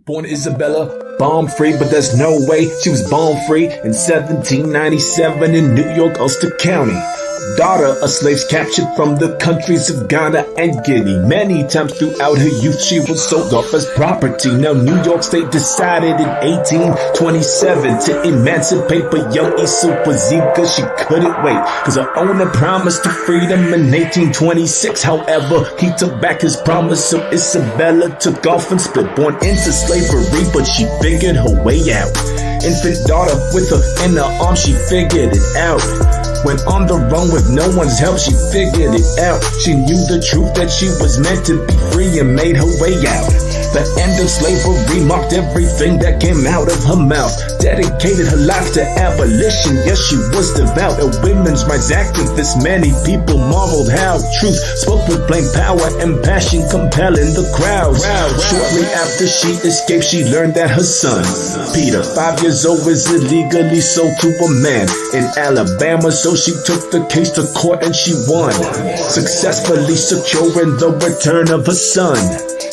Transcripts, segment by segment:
Born Isabella, bomb free, but there's no way she was born free in 1797 in New York, Ulster County. Daughter of slaves captured from the countries of Ghana and Guinea. Many times throughout her youth she was sold off as property. Now New York State decided in 1827 to emancipate, but young Issa was eager, she couldn't wait, cause her owner promised her freedom in 1826. However, he took back his promise, so Isabella took off and split. Born into slavery, but she figured her way out. Infant daughter with her in her arms, she figured it out. Went on the run with no one's help, she figured it out. She knew the truth that she was meant to be free and made her way out. The end of slavery marked everything that came out of her mouth. Dedicated her life to abolition, yes, she was devout. A women's rights activist, many people marveled how truth spoke with plain power and passion, compelling the crowds. Shortly after she escaped, she learned that her son, Peter, 5 years old, was illegally sold to a man in Alabama. So she took the case to court and she won, successfully securing the return of her son.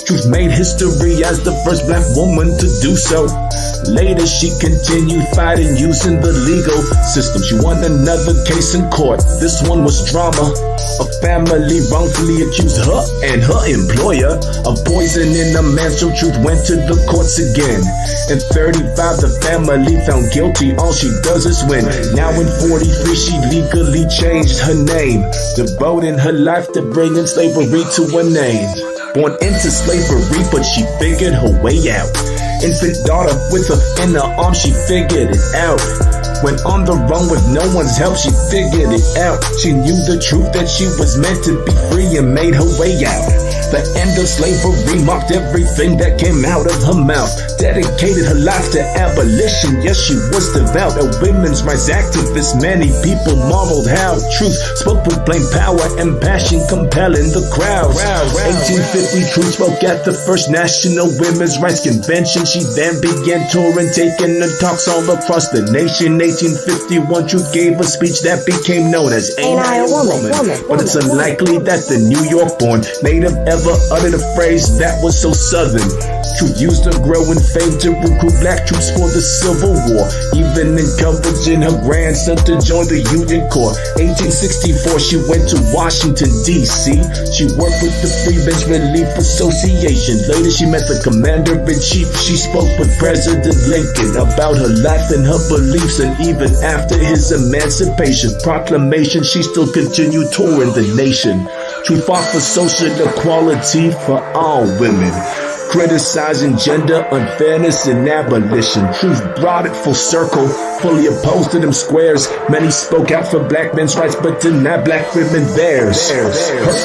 Truth made history as the first black woman to do so. Later she continued fighting using the legal system. She won another case in court. This one was drama. A family wrongfully accused her and her employer of poisoning a man, so truth went to the courts again. In 35 the family found guilty, all she does is win. Now in 43 she legally changed her name, devoting her life to bringing slavery to an end. Born into slavery, but she figured her way out. Infant daughter with her in her arms, she figured it out. Went on the run with no one's help, she figured it out. She knew the truth that she was meant to be free and made her way out. The end of slavery marked everything that came out of her mouth. Dedicated her life to abolition, yes, she was devout. A women's rights activist, many people marveled how truth spoke with plain power and passion, compelling the crowds. 1850, truth spoke at the first National Women's Rights Convention. She then began touring, taking the talks all across the nation. 1851, truth gave a speech that became known as Ain't I a Woman? But it's unlikely that the New York-born native ever uttered a phrase that was so southern. Truth used her growing fame to recruit black troops for the Civil War, even encouraging her grandson to join the Union Corps. 1864, she went to Washington, D.C. She worked with the Freedmen's Relief Association. Later, she met the Commander-in-Chief. She spoke with President Lincoln about her life and her beliefs, and even after his emancipation proclamation, she still continued touring the nation. Truth fought for social equality for all women, criticizing gender unfairness and abolition. Truth brought it full circle, fully opposed to them squares. Many spoke out for black men's rights, but denied black women theirs. Her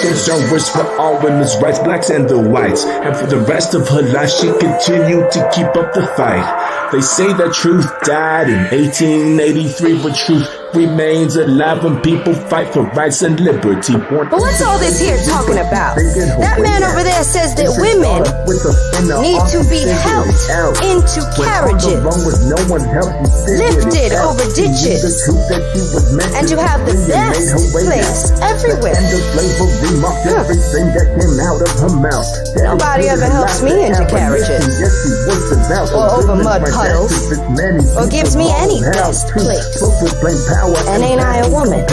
concern was for all women's rights, blacks and the whites. And for the rest of her life, she continued to keep up the fight. They say that truth died in 1883, but truth remains alive when people fight for rights and liberty. But what's all this here talking about? That man over there says that women need to be helped into carriages, lifted over ditches, and to have the best place everywhere. Nobody ever helps me into carriages, or over mud puddles, or gives me any best place. And ain't I a woman?